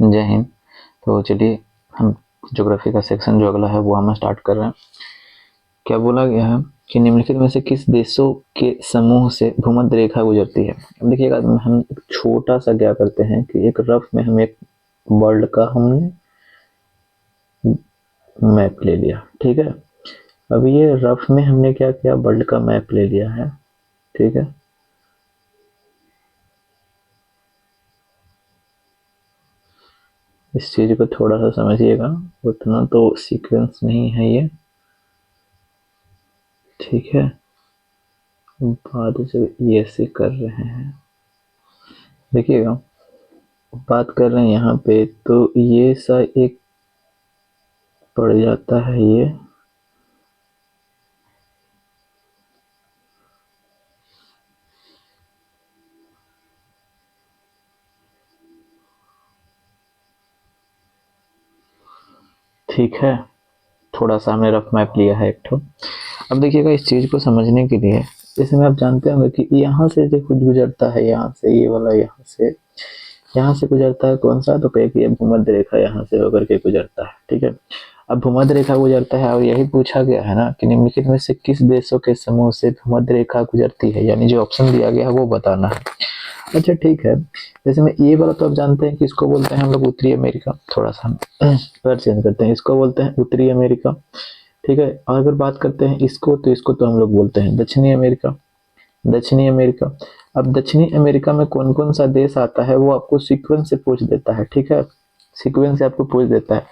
जय हिंद। तो चलिए हम ज्योग्राफी का सेक्शन जो अगला है वो हम स्टार्ट कर रहे हैं। क्या बोला गया है कि निम्नलिखित में से किस देशों के समूह से भूमध्य रेखा गुजरती है। अब देखिएगा, हम एक छोटा सा क्या करते हैं कि एक रफ में हम एक वर्ल्ड का हमने मैप ले लिया, ठीक है। अब ये रफ में हमने क्या किया, वर्ल्ड का मैप ले लिया है, ठीक है। इस चीज को थोड़ा सा समझिएगा, उतना तो सीक्वेंस नहीं है ये, ठीक है। बात जब ये से कर रहे हैं, देखिएगा बात कर रहे हैं यहाँ पे, तो ये सा एक पड़ जाता है ये, ठीक है। थोड़ा सा हमने रफ मैप लिया है एक ठो। अब देखिएगा इस चीज को समझने के लिए, इसमें आप जानते होंगे कि यहाँ से जो कुछ गुजरता है, यहाँ से ये वाला यहाँ से गुजरता है कौन सा, तो कहे कि ये भूमध्य रेखा यहाँ से होकर के गुजरता है, ठीक है। अब भूमध्य रेखा गुजरता है और यही पूछा गया है ना कि निम्नलिखित में से किस देशों के समूह से भूमध्य रेखा गुजरती है, यानी जो ऑप्शन दिया गया है वो बताना है। अच्छा ठीक है, जैसे में ये वाला तो आप जानते हैं कि इसको बोलते हैं हम लोग उत्तरी अमेरिका। थोड़ा सा हम पर चेंज करते हैं, इसको बोलते हैं उत्तरी अमेरिका, ठीक है। और अगर बात करते हैं इसको, तो इसको तो हम लोग बोलते हैं दक्षिणी अमेरिका। दक्षिणी अमेरिका। अब दक्षिणी अमेरिका में कौन कौन सा देश आता है वो आपको सीक्वेंस से पूछ देता है, ठीक है। सीक्वेंस से आपको पूछ देता है।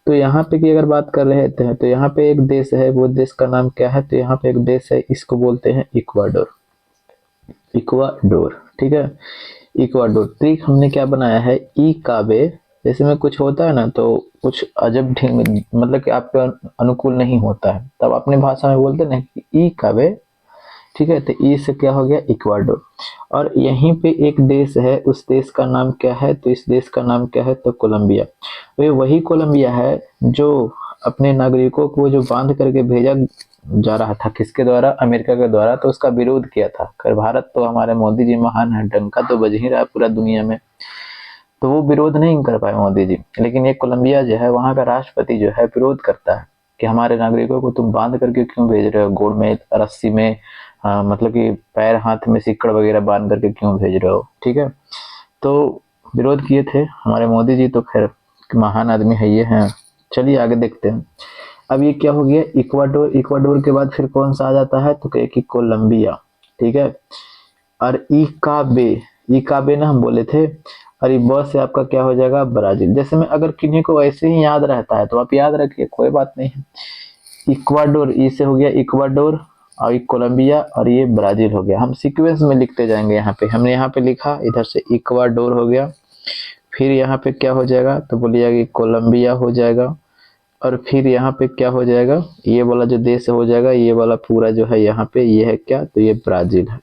तो यहाँ पे की अगर बात कर रहे थे, तो यहाँ पे एक देश है, वो देश का नाम क्या है, तो यहाँ पे एक देश है, इसको बोलते हैं इक्वाडोर। इक्वाडोर, ठीक है। इक्वाडोर ट्रिक हमने क्या बनाया है, ई काबे। जैसे में कुछ होता है ना, तो कुछ अजब ढंग, मतलब कि आपके अनुकूल नहीं होता है, तब अपने भाषा में बोलते ना कि ई काबे, ठीक है। तो ई से क्या हो गया, इक्वाडोर। और यहीं पे एक देश है, उस देश का नाम क्या है, तो इस देश का नाम क्या है, तो कोलंबिया। तो वही कोलंबिया है जो अपने नागरिकों को जो बांध करके भेजा जा रहा था, किसके द्वारा, अमेरिका के द्वारा, तो उसका विरोध किया था। कर भारत तो हमारे मोदी जी महान है, डंका तो बज ही रहा है पूरा दुनिया में, तो वो विरोध नहीं कर पाए मोदी जी। लेकिन ये कोलंबिया जो है, वहाँ का राष्ट्रपति जो है विरोध करता है कि हमारे नागरिकों को तुम बांध करके क्यों भेज रहे हो, गोड़ में रस्सी में, मतलब कि पैर हाथ में सिक्कड़ वगैरह बांध करके क्यों भेज रहे हो, ठीक है। तो विरोध किए थे हमारे मोदी जी, तो खैर महान आदमी है ये हैं। चलिए आगे देखते हैं। अब ये क्या हो गया, इक्वाडोर। इक्वाडोर के बाद फिर कौन सा आ जाता है, तो कहे कि कोलंबिया, ठीक है। और इकाबे, इकाबे ना हम बोले थे, और ब से आपका क्या हो जाएगा, ब्राजील। जैसे में अगर किन्हीं को ऐसे ही याद रहता है तो आप याद रखिए, कोई बात नहीं है। इक्वाडोर, ई से हो गया इक्वाडोर, और कोलंबिया, और ये ब्राजील हो गया। हम सीक्वेंस में लिखते जाएंगे। यहाँ पे हमने यहाँ पे लिखा, इधर से इक्वाडोर हो गया, फिर यहाँ पे क्या हो जाएगा, तो बोलिएगा कि कोलंबिया हो जाएगा, और फिर यहाँ पे क्या हो जाएगा, ये वाला जो देश हो जाएगा, ये वाला पूरा जो है यहाँ पे ये है क्या, तो ये ब्राजील है।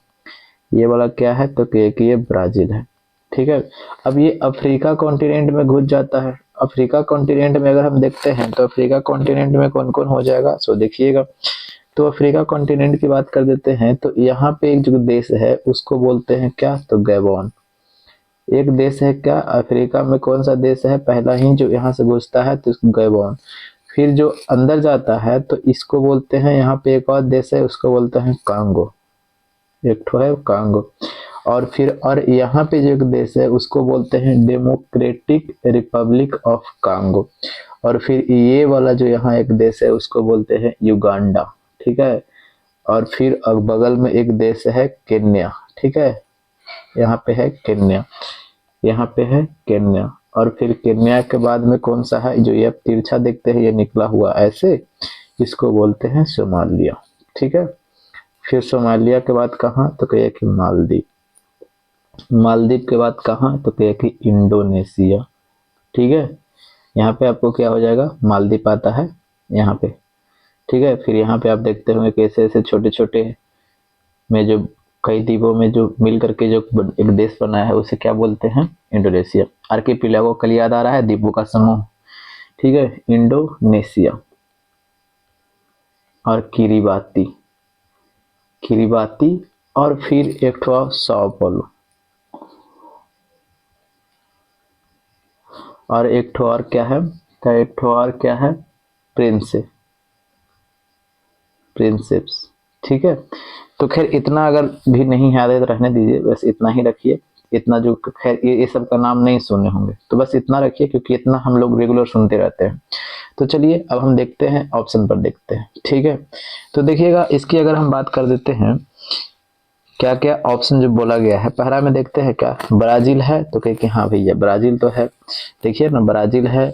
ये वाला क्या है, तो कि ये ब्राजील है, ठीक है। अब ये अफ्रीका कॉन्टिनेंट में घुस जाता है। अफ्रीका कॉन्टिनेंट में अगर हम देखते हैं, तो अफ्रीका कॉन्टिनेंट में कौन कौन हो जाएगा, सो देखिएगा। तो अफ्रीका कॉन्टिनेंट की बात कर देते हैं, तो यहाँ पे एक जो देश है उसको बोलते हैं क्या, तो गैबोन। एक देश है क्या, अफ्रीका में कौन सा देश है, पहला ही जो यहाँ से घुसता है, तो इसको गैबोन। फिर जो अंदर जाता है तो इसको बोलते हैं, यहाँ पे एक और देश है उसको बोलते हैं कांगो, एक ठो है कांगो। और फिर और यहाँ पे जो एक देश है उसको बोलते हैं डेमोक्रेटिक रिपब्लिक ऑफ कांगो। और फिर ये वाला जो यहाँ एक देश है उसको बोलते हैं युगांडा, ठीक है। और फिर बगल में एक देश है केन्या, ठीक है। यहाँ पे है केन्या, यहाँ पे है केन्या। और फिर केन्या के बाद में कौन सा है, जो ये तिरछा देखते हैं ये निकला हुआ ऐसे, इसको बोलते हैं सोमालिया, ठीक है। फिर सोमालिया के बाद कहाँ, तो कहिए कि मालदीव। मालदीव के बाद कहाँ, तो कहिए कि इंडोनेशिया, ठीक है। यहाँ पे आपको क्या हो जाएगा, मालदीव आता है यहाँ पे, ठीक है। फिर यहाँ पे आप देखते होंगे कैसे ऐसे छोटे छोटे में जो कई द्वीपों में जो मिल करके जो एक देश बना है उसे क्या बोलते हैं, इंडोनेशिया। आर्किपिलागो कल याद आ रहा है, द्वीपों का समूह, ठीक है, इंडोनेशिया। और किरिबाती, किरिबाती। और फिर एक ठो साओ पाउलो। और एक ठो और क्या है, तो एक ठो और क्या है, प्रिंसिप्स। ठीक है, तो खैर इतना अगर भी नहीं याद है तो रहने दीजिए, बस इतना ही रखिए। इतना जो खैर ये सब का नाम नहीं सुने होंगे, तो बस इतना रखिए क्योंकि इतना हम लोग रेगुलर सुनते रहते हैं। तो चलिए अब हम देखते हैं ऑप्शन पर देखते हैं। ठीक है, तो देखिएगा इसकी अगर हम बात कर देते हैं क्या क्या ऑप्शन जो बोला गया है, पहला में देखते हैं क्या ब्राजील है, तो कहे कि हाँ भैया ब्राजील तो है। देखिए ना ब्राजील है।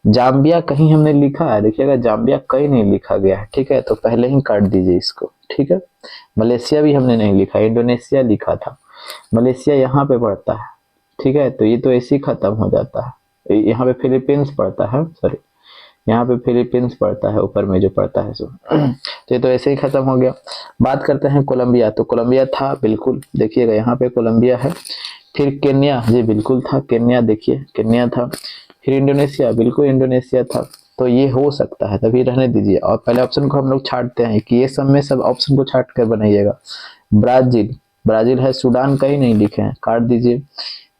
जाम्बिया कहीं हमने लिखा है, देखिएगा जाम्बिया कहीं नहीं लिखा गया है। ठीक है, तो पहले ही काट दीजिए इसको। ठीक है, मलेशिया भी हमने नहीं लिखा, इंडोनेशिया लिखा था, मलेशिया यहाँ पे पड़ता है। ठीक है, तो ये तो ऐसे ही खत्म हो जाता है। यहाँ पे फिलीपींस पड़ता है, सॉरी यहाँ पे फिलीपींस पड़ता है ऊपर में जो पड़ता है सो तो ये तो ऐसे ही खत्म हो गया। बात करते हैं कोलंबिया, तो कोलंबिया था बिल्कुल, देखिएगा यहाँ पे कोलंबिया है। फिर केन्या, जी बिल्कुल था केन्या, देखिए केन्या था। फिर इंडोनेशिया, बिल्कुल इंडोनेशिया था। तो ये हो सकता है, तभी रहने दीजिए। और पहले ऑप्शन को हम लोग छांटते हैं कि ये सब में सब ऑप्शन को छांट कर बनाइएगा। ब्राजील, ब्राजील है। सूडान कहीं नहीं लिखे हैं, काट दीजिए।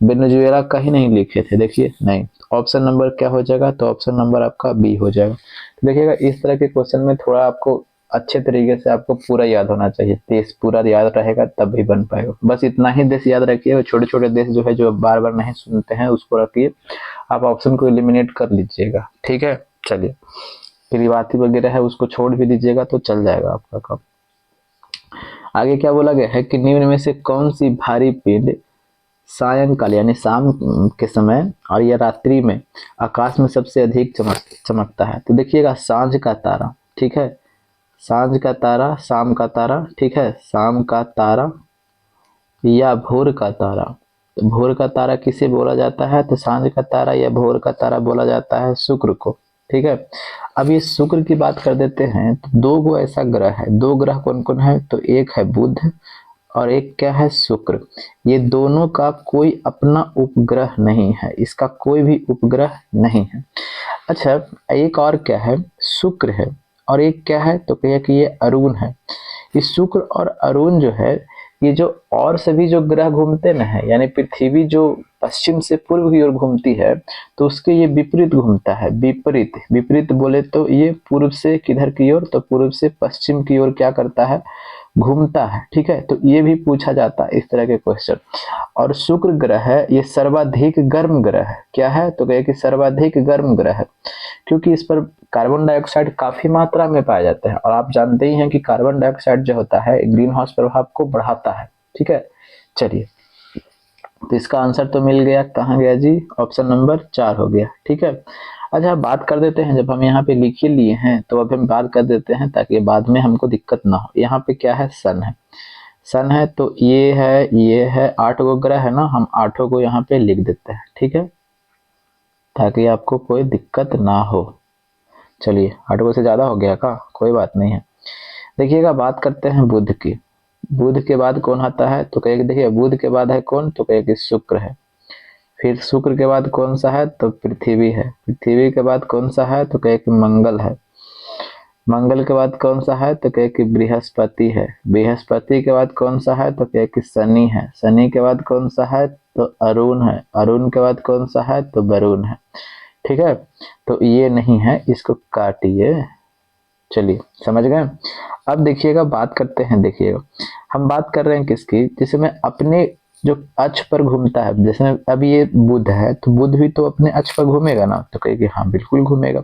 वेनेजुएला कहीं नहीं लिखे थे, देखिए नहीं। ऑप्शन नंबर क्या हो जाएगा, तो ऑप्शन नंबर आपका बी हो जाएगा। तो देखिएगा इस तरह के क्वेश्चन में थोड़ा आपको अच्छे तरीके से आपको पूरा याद होना चाहिए, देश पूरा याद रहेगा तब भी बन पाएगा। बस इतना ही देश याद रखिए, छोटे छोटे देश जो है जो बार बार नहीं सुनते हैं उसको रखिए, आप ऑप्शन को एलिमिनेट कर लीजिएगा। ठीक है, चलिए किरिबाती वगैरह है उसको छोड़ भी दीजिएगा तो चल जाएगा आपका काम। आगे क्या बोला गया है कि निम्न में से कौन सी भारी पिंड सायंकाल यानी शाम के समय और या रात्रि में आकाश में सबसे अधिक चमकता है। तो देखिएगा सांझ का तारा। ठीक है, सांझ का तारा, शाम का तारा। ठीक है, शाम का तारा या भोर का तारा। तो भोर का तारा किसे बोला जाता है, तो सांझ का तारा या भोर का तारा बोला जाता है शुक्र को। ठीक है, अब ये शुक्र की बात कर देते हैं तो दो गो ऐसा ग्रह है, दो ग्रह कौन कौन है, तो एक है बुध और एक क्या है शुक्र। ये दोनों का कोई अपना उपग्रह नहीं है, इसका कोई भी उपग्रह नहीं है। अच्छा, एक और क्या है, शुक्र है और एक क्या है, तो कहिए कि ये अरुण है। ये शुक्र और अरुण जो है, ये जो और सभी जो ग्रह घूमते न है, यानी पृथ्वी जो पश्चिम से पूर्व की ओर घूमती है तो उसके ये विपरीत घूमता है। विपरीत, विपरीत बोले तो ये पूर्व से किधर की ओर, तो पूर्व से पश्चिम की ओर क्या करता है, घूमता है। ठीक है, तो ये भी पूछा जाता है इस तरह के क्वेश्चन। और शुक्र ग्रह है ये सर्वाधिक गर्म ग्रह है, क्या है, तो कहे कि सर्वाधिक गर्म ग्रह है, क्योंकि इस पर कार्बन डाइऑक्साइड काफी मात्रा में पाए जाते हैं। और आप जानते ही हैं कि कार्बन डाइऑक्साइड जो होता है ग्रीन हाउस प्रभाव को बढ़ाता है। ठीक है, चलिए तो इसका आंसर तो मिल गया, कहाँ गया जी, ऑप्शन नंबर 4 हो गया। ठीक है, अच्छा बात कर देते हैं, जब हम यहाँ पे लिख ही लिए हैं तो अब हम बात कर देते हैं ताकि बाद में हमको दिक्कत ना हो। यहाँ पे क्या है, सन है। सन है तो ये है 8 गो ग्रह है ना, हम 8 को यहाँ पे लिख देते हैं। ठीक है, ताकि आपको कोई दिक्कत ना हो। चलिए 8 गो से ज्यादा हो गया का, कोई बात नहीं है। देखिएगा बात करते हैं बुध की। बुध के बाद कौन आता है, तो कहेगा देखिए बुध के बाद है कौन, तो कहेगा शुक्र है। फिर शुक्र के बाद कौन सा है, तो पृथ्वी है। पृथ्वी के बाद कौन सा है, तो कहेगा मंगल है। मंगल के बाद कौन सा है, तो कहेगा बृहस्पति है। बृहस्पति के बाद कौन सा है, तो कहेगा शनि है। शनि के बाद कौन सा है, तो अरुण है। अरुण के बाद कौन सा है, तो वरुण है। ठीक है, तो ये नहीं है, इसको काटिए। चलिए समझ गए। अब देखिएगा बात करते हैं, देखिएगा हम बात कर रहे हैं किसकी, जिसमें अपने जो अक्ष पर घूमता है। जैसे अब ये बुध है तो बुध भी तो अपने अक्ष पर घूमेगा ना, तो कहेगी हाँ बिल्कुल घूमेगा।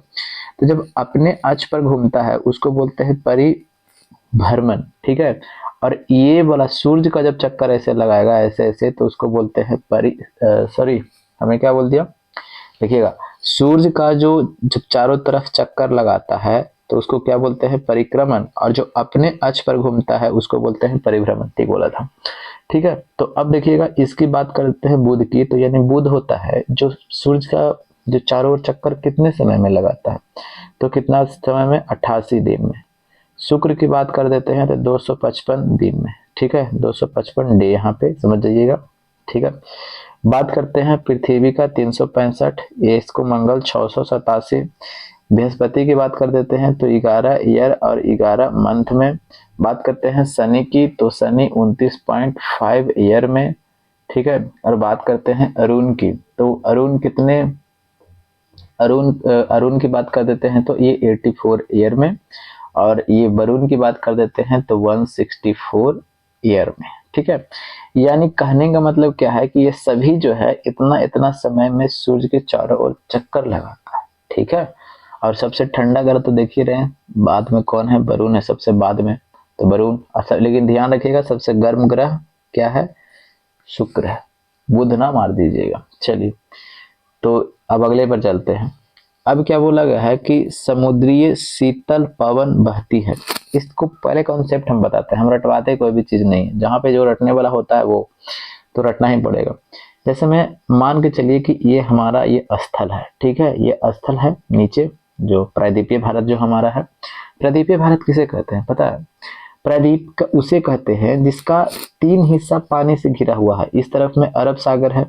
तो जब अपने अक्ष पर घूमता है उसको बोलते हैं परिभ्रमण। ठीक है, और ये वाला सूर्य का जब चक्कर ऐसे लगाएगा ऐसे ऐसे तो उसको बोलते हैं सॉरी हमें क्या बोल दिया, देखिएगा सूर्य का जो जब चारों तरफ चक्कर लगाता है तो उसको क्या बोलते हैं, परिक्रमण। और जो अपने अक्ष पर घूमता है उसको बोलते हैं परिभ्रमण। ठीक बोला था। ठीक है, तो अब देखिएगा इसकी बात करते हैं बुध की। तो यानी बुध होता है जो सूर्य का जो चारों ओर चक्कर कितने समय में लगाता है, तो कितना समय में, 88 दिन में। शुक्र की बात कर देते हैं तो 255 दिन में। ठीक है, 255 डे यहाँ पे समझ जाइएगा। ठीक है, बात करते हैं पृथ्वी का 365, ये इसको मंगल 687। बृहस्पति की बात कर देते हैं तो 11 ईयर और 11 मंथ में। बात करते हैं शनि की, तो शनि 29.5 ईयर में। ठीक है, और बात करते हैं अरुण की, तो अरुण कितने अरुण की बात कर देते हैं तो ये 84 ईयर में, और ये वरुण की बात कर देते हैं तो 164 ईयर में। ठीक है, यानी कहने का मतलब क्या है कि ये सभी जो है इतना इतना समय में सूर्य के चारों ओर चक्कर लगाता है। ठीक है, और सबसे ठंडा ग्रह तो देख ही रहे हैं, बाद में कौन है, वरुण है सबसे बाद में, तो वरुण। लेकिन ध्यान रखिएगा सबसे गर्म ग्रह क्या है, शुक्र है, बुध ना मार दीजिएगा। चलिए, तो अब अगले पर चलते हैं। अब क्या बोला गया है कि समुद्रीय शीतल पवन बहती है। इसको पहले कॉन्सेप्ट हम बताते हैं, हम रटवाते कोई भी चीज नहीं है, जहाँ पे जो रटने वाला होता है वो तो रटना ही पड़ेगा। जैसे मैं मान के चलिए कि ये हमारा ये स्थल है, ठीक है, ये स्थल है नीचे, जो प्रायद्वीपीय भारत जो हमारा है। प्रायद्वीपीय भारत किसे कहते हैं पता है, प्रायद्वीप उसे कहते हैं जिसका 3 हिस्सा पानी से घिरा हुआ है। इस तरफ में अरब सागर है,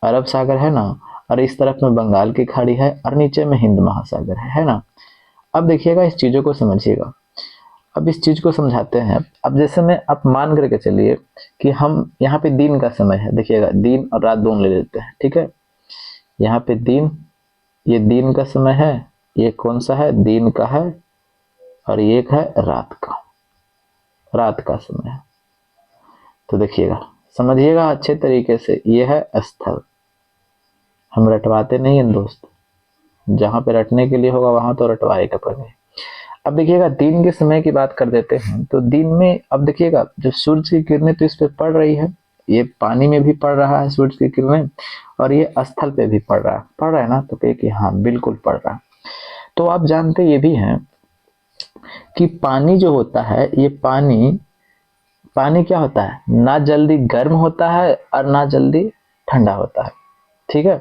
अरब सागर है ना, और इस तरफ में बंगाल की खाड़ी है, और नीचे में हिंद महासागर है ना। अब देखिएगा इस चीजों को समझिएगा, अब इस चीज को समझाते हैं। अब जैसे में आप मान करके चलिए कि हम यहाँ पे दिन का समय है, देखिएगा दिन और रात दोनों ले लेते हैं। ठीक है, यहाँ पे दिन, ये दिन का समय है, ये कौन सा है, दिन का है, और ये एक है रात का, रात का समय है। तो देखिएगा समझिएगा अच्छे तरीके से, ये है स्थल। हम रटवाते नहीं हैं दोस्त, जहां पे रटने के लिए होगा वहां तो रटवाएगा पहले। अब देखिएगा दिन के समय की बात कर देते हैं, तो दिन में अब देखिएगा जब सूरज की किरणें तो इस पे पड़ रही है, ये पानी में भी पड़ रहा है सूरज की किरणें, और ये स्थल पे भी पड़ रहा है ना, तो कहे कि हाँ बिल्कुल पड़ रहा है। तो आप जानते ये भी हैं कि पानी जो होता है, ये पानी पानी क्या होता है, ना जल्दी गर्म होता है और ना जल्दी ठंडा होता है। ठीक है,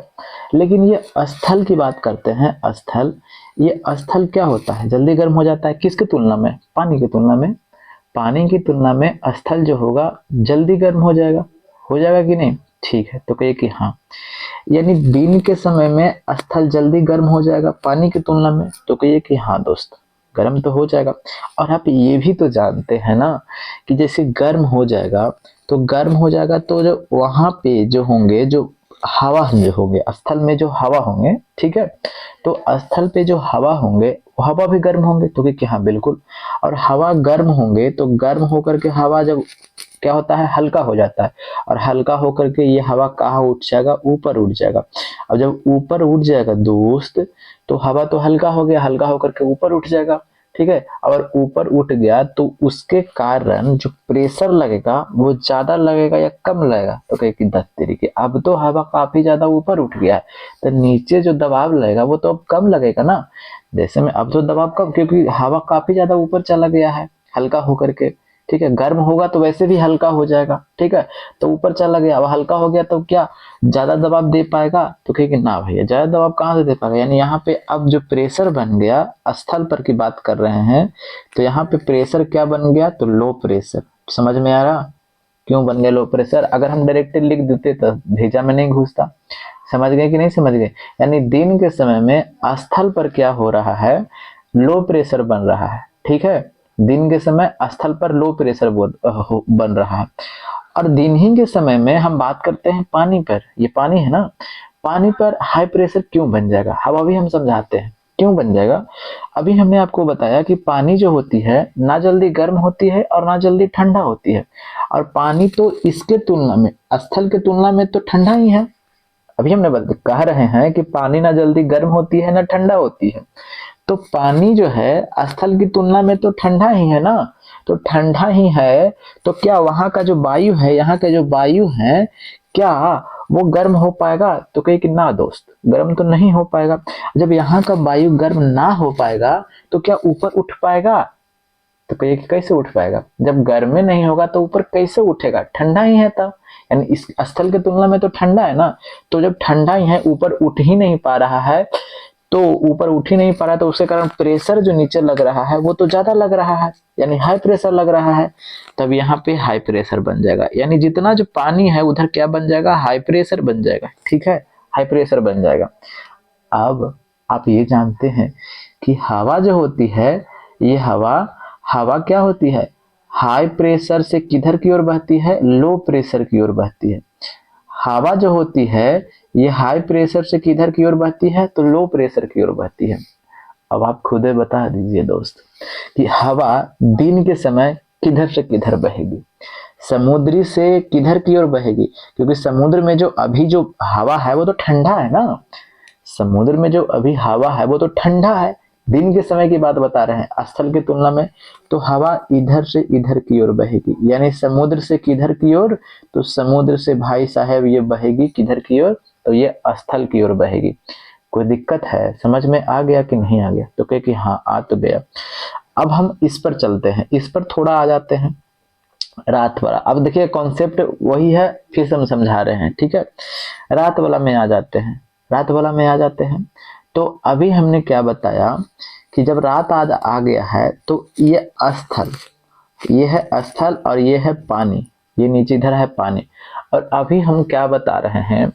लेकिन ये स्थल की बात करते हैं, स्थल, ये स्थल क्या होता है, जल्दी गर्म हो जाता है, किसकी तुलना में, पानी की तुलना में। पानी की तुलना में स्थल जो होगा जल्दी गर्म हो जाएगा कि नहीं। ठीक है, तो कहिए कि हाँ, यानी दिन के समय में स्थल जल्दी गर्म हो जाएगा पानी की तुलना में, तो कहिए कि हाँ दोस्त गर्म तो हो जाएगा। और आप ये भी तो जानते हैं ना कि जैसे गर्म हो जाएगा, तो गर्म हो जाएगा तो जो वहां पे जो होंगे, जो हवा जो होंगे स्थल में, जो हवा होंगे, ठीक है, तो स्थल पे जो हवा होंगे वो हवा भी गर्म होंगे, तो कि हाँ बिल्कुल। और हवा गर्म होंगे तो गर्म होकर के हवा जब क्या होता है, हल्का हो जाता है, और हल्का होकर के ये हवा कहाँ उठ जाएगा, ऊपर उठ जाएगा। अब जब ऊपर उठ जाएगा दोस्त, तो हवा तो हल्का हो गया, हल्का होकर के ऊपर उठ जाएगा। ठीक है, अगर ऊपर उठ गया तो उसके कारण जो प्रेशर लगेगा वो ज्यादा लगेगा या कम लगेगा, तो कहे कि 10 तरीके, अब तो हवा काफी ज्यादा ऊपर उठ गया है, तो नीचे जो दबाव लगेगा वो तो अब कम लगेगा ना। जैसे में अब तो दबाव कम, क्योंकि हवा काफी ज्यादा ऊपर चला गया है हल्का होकर के। ठीक है, गर्म होगा तो वैसे भी हल्का हो जाएगा। ठीक है, तो ऊपर चला गया, अब हल्का हो गया तो क्या ज्यादा दबाव दे पाएगा, तो कहेगी ना भैया ज्यादा दबाव कहाँ से दे पाएगा। यानी यहाँ पे अब जो प्रेशर बन गया, स्थल पर की बात कर रहे हैं, तो यहाँ पे प्रेशर क्या बन गया, तो लो प्रेशर। समझ में आ रहा क्यों बन गया लो प्रेशर, अगर हम डायरेक्टली लिख देते तो भेजा में नहीं घुसता। समझ गए कि नहीं समझ गए, यानी दिन के समय में स्थल पर क्या हो रहा है, लो प्रेशर बन रहा है। ठीक है, दिन के समय स्थल पर लो प्रेशर बन रहा है। और दिन ही के समय में हम बात करते हैं पानी पर, ये पानी है ना, पानी पर हाई प्रेशर क्यों बन जाएगा, अब अभी हम समझाते हैं क्यों बन जाएगा। अभी हमने आपको बताया कि पानी जो होती है ना जल्दी गर्म होती है और ना जल्दी ठंडा होती है, और पानी तो इसके तुलना में, स्थल के तुलना में तो ठंडा ही है। अभी हमने कह रहे हैं कि पानी ना जल्दी गर्म होती है ना ठंडा होती है, तो पानी जो है स्थल की तुलना में तो ठंडा ही है ना, तो ठंडा ही है, तो क्या वहां का जो वायु है, यहाँ का जो वायु है, क्या वो गर्म हो पाएगा, तो कहे कि ना दोस्त गर्म तो नहीं हो पाएगा। जब यहाँ का वायु गर्म ना हो पाएगा तो क्या ऊपर उठ पाएगा, तो कहिए कि कैसे उठ पाएगा, जब गर्म में नहीं होगा तो ऊपर कैसे उठेगा, ठंडा ही है तब। यानी इस स्थल की तुलना में तो ठंडा है ना, तो जब ठंडा ही है ऊपर उठ ही नहीं पा रहा है, तो ऊपर उठ ही नहीं पा रहा, तो उसके कारण प्रेशर जो नीचे लग रहा है वो तो ज्यादा लग रहा है, यानी हाई प्रेशर लग रहा है। तब यहाँ पे हाई प्रेशर बन जाएगा, यानी जितना जो पानी है उधर क्या बन जाएगा, हाई प्रेशर बन जाएगा। ठीक है, हाई प्रेशर बन जाएगा। अब आप ये जानते हैं कि हवा जो होती है, ये हवा हवा क्या होती है, हाई प्रेशर से किधर की ओर बहती है, लो प्रेशर की ओर बहती है। हवा जो होती है ये हाई प्रेशर से किधर की ओर बहती है, तो लो प्रेशर की ओर बहती है। अब आप खुद ही बता दीजिए दोस्त कि हवा दिन के समय किधर से किधर बहेगी, समुद्री से किधर की ओर बहेगी, क्योंकि समुद्र में जो अभी जो हवा है वो तो ठंडा है ना, समुद्र में जो अभी हवा है वो तो ठंडा है, दिन के समय की बात बता रहे हैं स्थल की तुलना में, तो हवा इधर से इधर की ओर बहेगी, यानी समुद्र से किधर की ओर, तो समुद्र से भाई साहब ये बहेगी किधर की ओर, तो ये स्थल की ओर बहेगी। कोई दिक्कत है, समझ में आ गया कि नहीं आ गया, तो कहे कि हाँ आ तो गया। अब हम इस पर चलते हैं, इस पर थोड़ा आ जाते हैं, रात वाला। अब देखिए कॉन्सेप्ट वही है, फिर से हम समझा रहे हैं, ठीक है। रात वाला में आ जाते हैं, रात वाला में आ जाते हैं। तो अभी हमने क्या बताया कि जब रात आज आ गया है तो ये स्थल, ये है स्थल और ये है पानी, ये नीचे इधर है पानी। और अभी हम क्या बता रहे हैं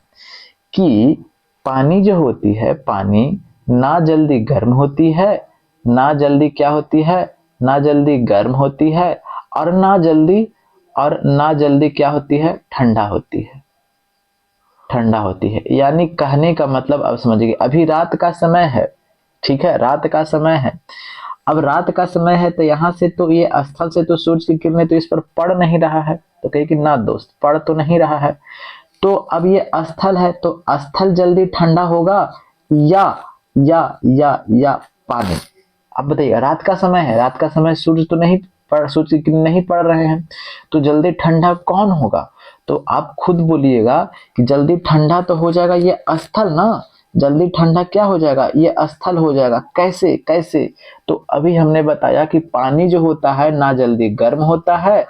कि पानी जो होती है, पानी ना जल्दी गर्म होती है, ना जल्दी क्या होती है, ना जल्दी गर्म होती है, और ना जल्दी क्या होती है, ठंडा होती है, ठंडा होती है। यानी कहने का मतलब अब समझिए, अभी रात का समय है, ठीक है, रात का समय है। अब रात का समय है तो यहाँ से तो ये स्थल से तो सूरज की किरणें तो इस पर पड़ नहीं रहा है, तो कहे कि ना दोस्त पड़ तो नहीं रहा है। तो अब ये स्थल है तो स्थल जल्दी ठंडा होगा या या पानी। अब बताइए, रात का समय है, रात का समय सूरज तो नहीं पड़, सूरज की किरण नहीं पड़ रहे हैं, तो जल्दी ठंडा कौन होगा, तो आप खुद बोलिएगा कि जल्दी ठंडा तो हो जाएगा ये स्थल ना, जल्दी ठंडा क्या हो जाएगा, ये स्थल हो जाएगा। कैसे कैसे, तो अभी हमने बताया कि पानी जो होता है ना जल्दी गर्म होता है,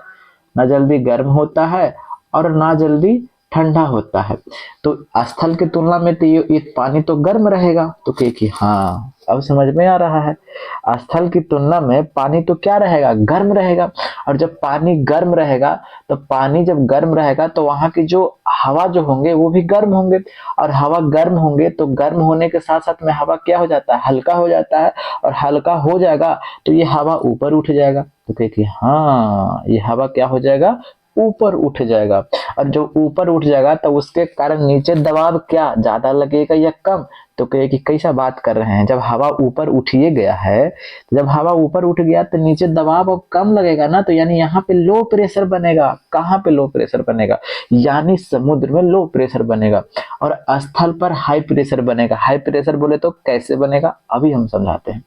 ना जल्दी गर्म होता है और ना जल्दी ठंडा होता है। तो स्थल की तुलना में तो ये पानी तो गर्म रहेगा, तो कहे कि हाँ अब समझ में आ रहा है, स्थल की तुलना में पानी तो क्या रहेगा, गर्म रहेगा। और जब पानी गर्म रहेगा, तो पानी जब गर्म रहेगा तो वहां की जो हवा जो होंगे वो भी गर्म होंगे, और हवा गर्म होंगे तो गर्म होने के साथ साथ में हवा क्या हो जाता है, हल्का हो जाता है, और हल्का हो जाएगा तो ये हवा ऊपर उठ जाएगा। तो कहे कि हाँ ये हवा क्या हो जाएगा, ऊपर उठ जाएगा। और जो ऊपर उठ जाएगा तो उसके कारण नीचे दबाव क्या ज्यादा लगेगा या कम, तो कहे कि कैसा बात कर रहे हैं, जब हवा ऊपर उठिए गया है, तो जब हवा ऊपर उठ गया तो नीचे दबाव अब कम लगेगा ना, तो यानी यहाँ पे लो प्रेशर बनेगा। कहाँ पे लो प्रेशर बनेगा, यानी समुद्र में लो प्रेशर बनेगा, और स्थल पर हाई प्रेशर बनेगा। हाई प्रेशर बोले तो कैसे बनेगा, अभी हम समझाते हैं।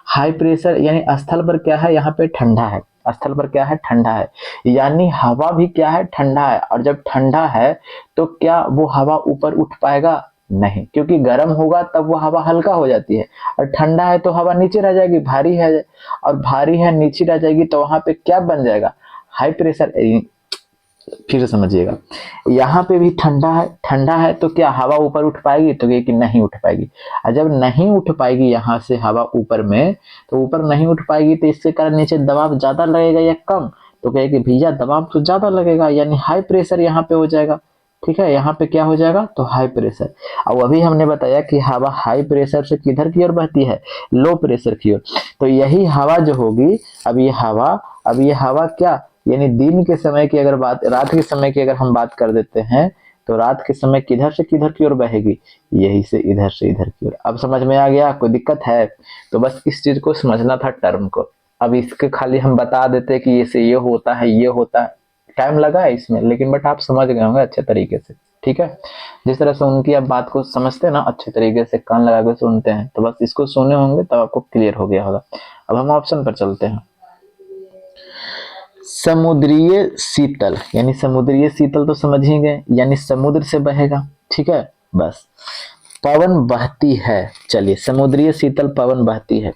हाई प्रेशर यानी स्थल पर क्या है, यहाँ पे ठंडा है, स्थल पर क्या है, ठंडा है, यानी हवा भी क्या है, ठंडा है। और जब ठंडा है तो क्या वो हवा ऊपर उठ पाएगा, नहीं, क्योंकि गर्म होगा तब वो हवा हल्का हो जाती है, और ठंडा है तो हवा नीचे रह जाएगी, भारी है, और भारी है नीचे रह जाएगी, तो वहां पे क्या बन जाएगा, हाई प्रेशर। फिर से समझिएगा, यहाँ पे भी ठंडा है तो क्या हवा ऊपर उठ पाएगी, तो ये कि नहीं उठ पाएगी। और जब नहीं उठ पाएगी यहाँ से हवा ऊपर में, तो ऊपर नहीं उठ पाएगी तो इसके कारण नीचे दबाव ज्यादा लगेगा या कम, तो कहे कि भैया दबाव तो ज्यादा लगेगा, यानी हाई प्रेशर यहाँ पे हो जाएगा। ठीक है, यहाँ पे क्या हो जाएगा, तो हाई प्रेशर। अब अभी हमने बताया कि हवा हाई प्रेशर से किधर की ओर बहती है, लो प्रेशर की ओर। तो यही हवा जो होगी, अब ये हवा क्या, यानी दिन के समय की अगर बात, रात के समय की अगर हम बात कर देते हैं, तो रात के समय किधर से किधर की ओर बहेगी, यही से इधर की ओर। अब समझ में आ गया, कोई दिक्कत है, तो बस इस चीज को समझना था, टर्म को। अब इसके खाली हम बता देते कि इसे ये होता है, ये होता है, टाइम लगा है इसमें, लेकिन बट आप समझ गए होंगे अच्छे तरीके से। ठीक है, जिस तरह से उनकी आप बात को समझते हैं ना, अच्छे तरीके से कान लगा के सुनते हैं, तो बस इसको सुने होंगे तब आपको क्लियर हो गया होगा। अब हम ऑप्शन पर चलते हैं। समुद्रीय शीतल, यानी समुद्रीय शीतल तो समझ ही गए, यानी समुद्र से बहेगा। ठीक है, बस। पवन बहती है, चलिए समुद्रीय शीतल पवन बहती है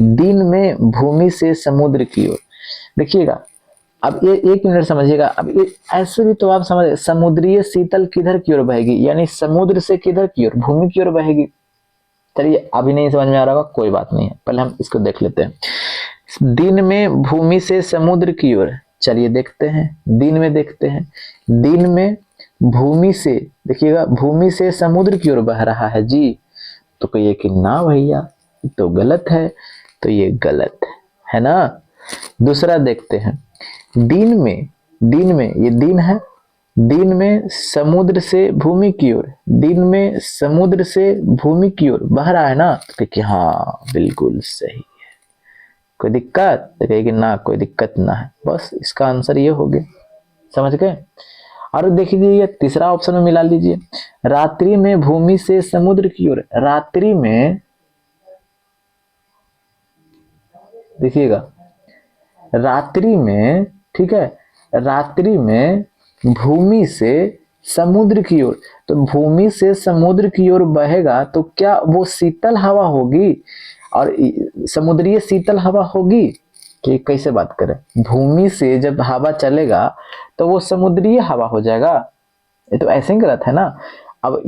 दिन में भूमि से समुद्र की ओर। देखिएगा, अब ये एक मिनट समझिएगा, अब ये ऐसे भी तो आप समझ, समुद्रीय शीतल किधर की ओर बहेगी, यानी समुद्र से किधर की ओर, भूमि की ओर बहेगी। चलिए अभी नहीं समझ में आ रहा होगा, कोई बात नहीं है, पहले हम इसको देख लेते हैं। दिन में भूमि से समुद्र की ओर, चलिए देखते हैं, दिन में देखते हैं, दिन में भूमि से, देखिएगा भूमि से समुद्र की ओर बह रहा है जी, तो कहिए कि ना भैया तो गलत है, तो ये गलत है ना। दूसरा देखते हैं, दिन में ये दिन है, दिन में समुद्र से भूमि की ओर, दिन में समुद्र से भूमि की ओर बह रहा है ना, तो कि हाँ बिल्कुल सही। कोई दिक्कत, तो कहेगी ना कोई दिक्कत ना है, बस इसका आंसर ये हो गया। समझ गए। और देखिए तीसरा ऑप्शन में मिला लीजिए, रात्रि में भूमि से समुद्र की ओर। रात्रि में देखिएगा, रात्रि में, ठीक है, रात्रि में भूमि से समुद्र की ओर, तो भूमि से समुद्र की ओर बहेगा तो क्या वो शीतल हवा होगी, और समुद्रीय शीतल हवा होगी कि कैसे बात करें। भूमि से जब हवा चलेगा तो वो समुद्रीय हवा हो जाएगा, ये तो ऐसे ही गलत है ना। अब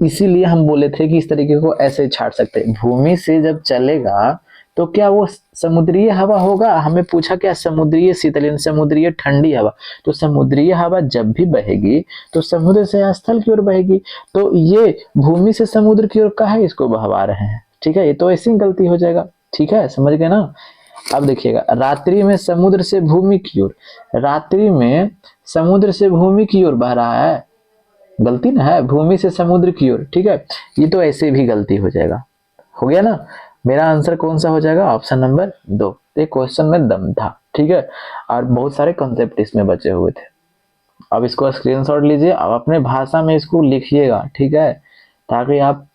इसीलिए हम बोले थे कि इस तरीके को ऐसे छाट सकते हैं, भूमि से जब चलेगा तो क्या वो समुद्रीय हवा होगा। हमें पूछा क्या, समुद्रीय शीतल, समुद्रीय ठंडी हवा, तो समुद्रीय हवा जब भी बहेगी तो समुद्र से स्थल की ओर बहेगी, तो ये भूमि से समुद्र की ओर काहे इसको बहवा रहे हैं, ठीक है, ये तो ऐसी गलती हो जाएगा। ठीक है, समझ गए ना। अब देखिएगा, रात्रि में समुद्र से भूमि की ओर, रात्रि में समुद्र से भूमि की ओर बह रहा है, गलती ना है, भूमि से समुद्र की ओर, ठीक है, ये तो ऐसे भी गलती हो जाएगा। हो गया ना। मेरा आंसर कौन सा हो जाएगा, ऑप्शन नंबर 2। ये क्वेश्चन में दम था, ठीक है, और बहुत सारे कंसेप्ट इसमें बचे हुए थे। अब इसको स्क्रीनशॉट लीजिए, अब अपने भाषा में इसको लिखिएगा, ठीक है, ताकि आप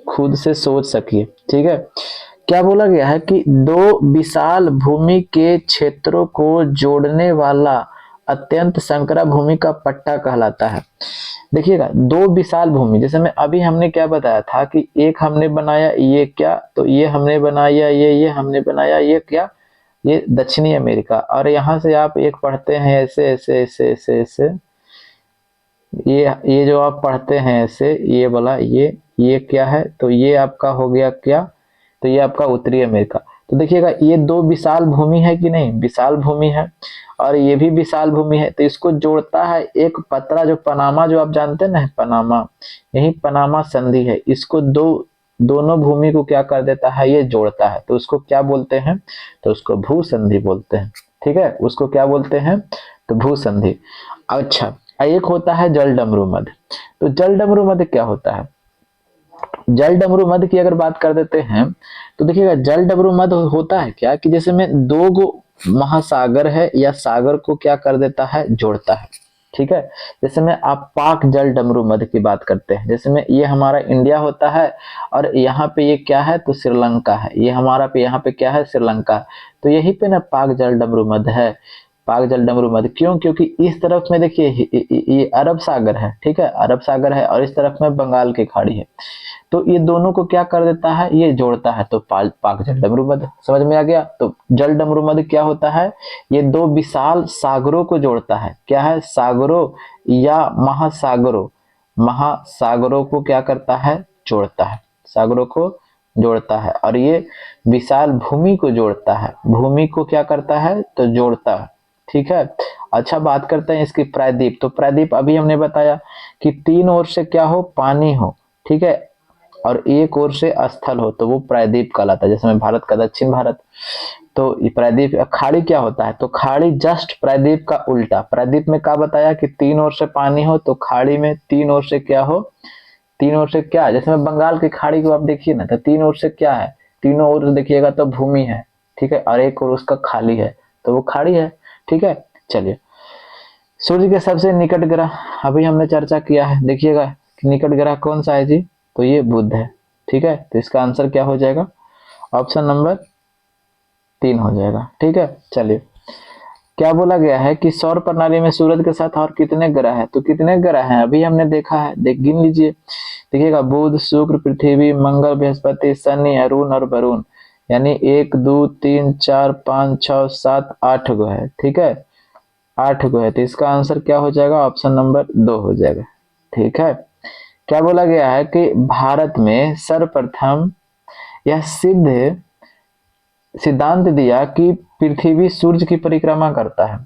खुद से सोच सकिए। ठीक है, क्या बोला गया है कि दो विशाल भूमि के क्षेत्रों को जोड़ने वाला अत्यंत संकरा भूमि का पट्टा कहलाता है। देखिएगा, दो विशाल भूमि, जैसे मैं अभी हमने क्या बताया था कि एक हमने बनाया ये क्या, तो ये हमने बनाया ये हमने बनाया ये क्या, ये दक्षिणी अमेरिका, और यहाँ से आप एक पढ़ते हैं ऐसे ऐसे ऐसे ऐसे ऐसे, ये जो आप पढ़ते हैं ऐसे, ये वाला ये क्या है, तो ये आपका हो गया क्या, तो ये आपका उत्तरी अमेरिका। तो देखिएगा, ये दो विशाल भूमि है कि नहीं, विशाल भूमि है, और ये भी विशाल भूमि है, तो इसको जोड़ता है एक पतरा, जो पनामा, जो आप जानते हैं ना पनामा, यही पनामा संधि है, इसको दोनों भूमि को क्या कर देता है, ये जोड़ता है, तो उसको क्या बोलते हैं, तो उसको भू संधि बोलते हैं। ठीक है, उसको क्या बोलते हैं, तो भू संधि। अच्छा, एक होता है जल डमरू मध्य। तो जल डमरू मध्य क्या होता है, जल डमरू मध्य की अगर बात कर देते हैं, तो देखिएगा, जल डमरू मध्य होता है क्या कि जैसे में दो गो महासागर है या सागर को क्या कर देता है, जोड़ता है। ठीक है, जैसे में आप पाक जल डमरू मध्य की बात करते हैं, जैसे में ये हमारा इंडिया होता है, और यहाँ पे ये क्या है, तो श्रीलंका है, ये हमारा पे यहाँ पे क्या है, श्रीलंका, तो यही पे ना पाक जल डमरू मध्य है। पाक जल डमरू मध्य क्यों, क्योंकि इस तरफ में देखिए ये अरब सागर है, ठीक है, अरब सागर है, और इस तरफ में बंगाल की खाड़ी है, तो ये दोनों को क्या कर देता है, ये जोड़ता है, तो पाक जल डमरू मध्य। समझ में आ गया। तो जल डमरू मध्य क्या होता है, ये दो विशाल सागरों को जोड़ता है, क्या है, सागरों या महासागरों, महासागरों को क्या करता है, जोड़ता है, सागरों को जोड़ता है, और ये विशाल भूमि को जोड़ता है, भूमि को क्या करता है, तो जोड़ता है। ठीक है, अच्छा बात करते हैं इसकी प्रायद्वीप। तो प्रायद्वीप अभी हमने बताया कि तीन ओर से क्या हो, पानी हो, ठीक है, और एक ओर से स्थल हो, तो वो प्रायद्वीप कहलाता है, जैसे में भारत का दक्षिण भारत। तो ये प्रायद्वीप, खाड़ी क्या होता है, तो खाड़ी जस्ट प्रायद्वीप का उल्टा। प्रायद्वीप में क्या बताया कि तीन ओर से पानी हो, तो खाड़ी में तीन ओर से क्या हो, तीन ओर से क्या, जैसे में बंगाल की खाड़ी को आप देखिए ना, तो तीन ओर से क्या है, तीनों ओर देखिएगा तो भूमि है, ठीक है, और एक ओर उसका खाली है, तो वो खाड़ी है। ठीक है, चलिए, सूर्य के सबसे निकट ग्रह अभी हमने चर्चा किया है, देखिएगा निकट ग्रह कौन सा है जी, तो ये बुध है। ठीक है, तो इसका आंसर क्या हो जाएगा, ऑप्शन नंबर 3 हो जाएगा। ठीक है, चलिए, क्या बोला गया है कि सौर प्रणाली में सूरज के साथ और कितने ग्रह हैं, तो कितने ग्रह हैं अभी हमने देखा है, गिन लीजिए। देखिएगा, बुध, शुक्र, पृथ्वी, मंगल, बृहस्पति, शनि, अरुण और वरुण, यानी 1 2 3 4 5 6 7 8 गो है। ठीक है, 8 गो है, तो इसका आंसर क्या हो जाएगा, ऑप्शन नंबर 2 हो जाएगा। ठीक है, क्या बोला गया है कि भारत में सर्वप्रथम यह सिद्धांत दिया कि पृथ्वी सूर्य की परिक्रमा करता है।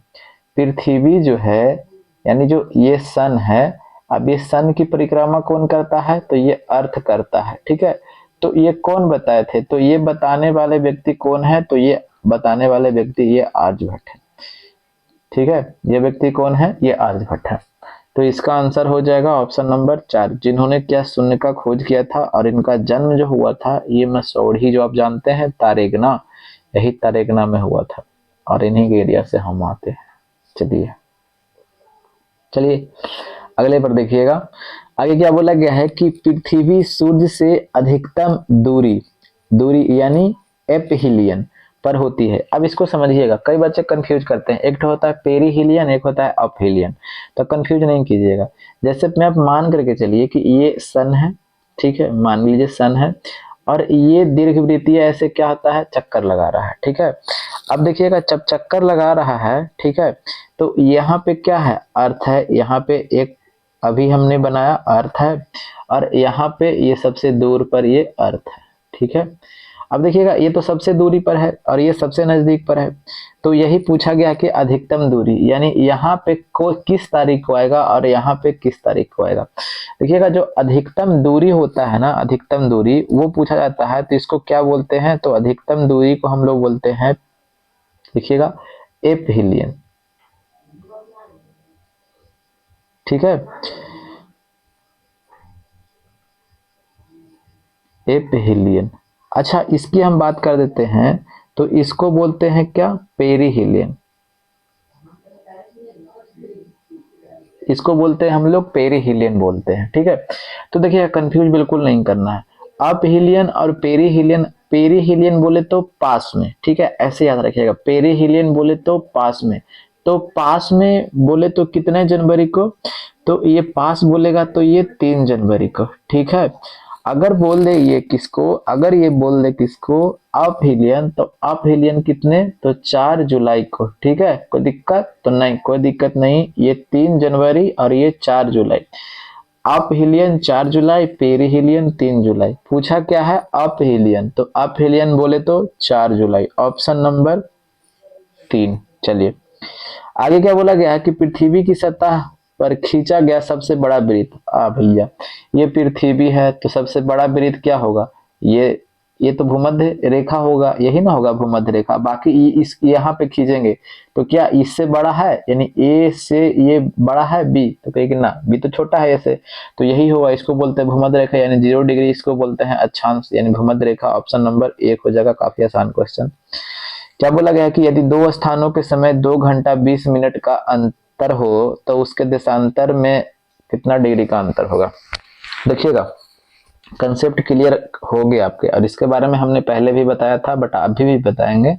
पृथ्वी जो है, यानी जो ये सन है, अब ये सन की परिक्रमा कौन करता है, तो ये अर्थ करता है। ठीक है, तो ये कौन बताए थे, तो ये बताने वाले व्यक्ति कौन है, तो ये बताने वाले व्यक्ति ये आर्यभट्ट है। ठीक है, ये व्यक्ति कौन है, ये आर्यभट्ट है। तो इसका आंसर हो जाएगा ऑप्शन नंबर 4, जिन्होंने क्या शून्य का खोज किया था। और इनका जन्म जो हुआ था ये मसौढ़ी, जो आप जानते हैं तारेगना, यही तारेगना में हुआ था और इन्हीं के एरिया से हम आते हैं। चलिए चलिए अगले पर देखिएगा, आगे क्या बोला गया है कि पृथ्वी सूर्य से अधिकतम दूरी, दूरी यानी एपहिलियन पर होती है। अब इसको समझिएगा, कई बच्चे कंफ्यूज करते हैं, एक तो होता है पेरीहिलियन, एक होता है अपहिलियन, तो कंफ्यूज नहीं कीजिएगा। जैसे मैं आप मान करके चलिए कि ये सन है, ठीक है, मान लीजिए सन है, और ये दीर्घवृत्तीय ऐसे क्या होता है, चक्कर लगा रहा है, ठीक है। अब देखिएगा जब चक्कर लगा रहा है, ठीक है, तो यहाँ पे क्या है, अर्थ है, यहाँ पे एक अभी हमने बनाया अर्थ है, और यहाँ पे ये सबसे दूर पर ये अर्थ है, ठीक है। अब देखिएगा ये तो सबसे दूरी पर है और ये सबसे नजदीक पर है, तो यही पूछा गया कि अधिकतम दूरी, यानी यहाँ पे को किस तारीख को आएगा और यहाँ पे किस तारीख को आएगा। देखिएगा जो अधिकतम दूरी होता है ना, अधिकतम दूरी वो पूछा जाता है, तो इसको क्या बोलते हैं, तो अधिकतम दूरी को हम लोग बोलते हैं, देखिएगा एपहिलियन, ठीक है, एपहिलियन। अच्छा इसकी हम बात कर देते हैं, तो इसको बोलते हैं क्या, पेरीहिलियन, इसको बोलते हैं हम लोग पेरीहिलियन बोलते हैं, ठीक है। तो देखिए कंफ्यूज बिल्कुल नहीं करना है, अपहिलियन और पेरीहिलियन, पेरीहिलियन बोले तो पास में, ठीक है, ऐसे याद रखिएगा, पेरीहिलियन बोले तो पास में, तो पास में बोले तो कितने जनवरी को, तो ये पास बोलेगा तो ये 3 जनवरी को, ठीक है। अगर बोल दे ये किसको, अगर ये बोल दे किसको, अपहिलियन, तो अपहिलियन कितने, तो 4 जुलाई को, ठीक है। कोई दिक्कत तो नहीं, कोई दिक्कत नहीं, ये 3 जनवरी और ये 4 जुलाई, अपहिलियन 4 जुलाई, पेरीहिलियन 3 जुलाई। पूछा क्या है, अपहिलियन, तो अपहिलियन बोले तो 4 जुलाई, ऑप्शन नंबर 3। चलिए आगे क्या बोला गया है कि पृथ्वी की सतह पर खींचा गया सबसे बड़ा वृत्त, भैया ये पृथ्वी है तो सबसे बड़ा वृत्त क्या होगा, ये तो भूमध्य रेखा होगा, यही ना होगा भूमध्य रेखा। बाकी इस यहाँ पे खींचेंगे तो क्या इससे बड़ा है, यानी ए से ये बड़ा है बी, तो कहेंगे ना बी तो छोटा है ए से, तो यही होगा, इसको बोलते हैं भूमध्य रेखा, यानी 0 डिग्री इसको बोलते हैं अक्षांश, यानी भूमध्य रेखा। ऑप्शन नंबर 1 हो जाएगा, काफी आसान क्वेश्चन। क्या बोला गया है कि यदि दो स्थानों के समय 2 घंटा 20 मिनट का अंतर हो तो उसके देशांतर में कितना डिग्री का अंतर होगा। देखिएगा कंसेप्ट क्लियर हो गया आपके, और इसके बारे में हमने पहले भी बताया था बट अभी भी बताएंगे।